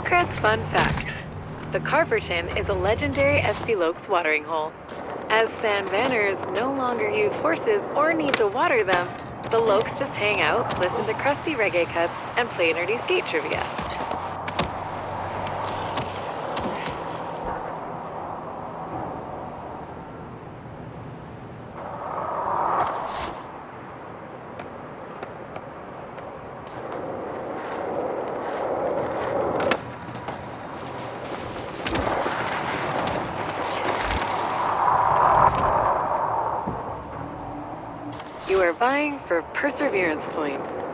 Hillcrest fun fact. The Carverton is a legendary Espy Lokes watering hole. As San Vanners no longer use horses or need to water them, the Lokes just hang out, listen to crusty reggae cuts, and play nerdy skate trivia. You are vying for perseverance points.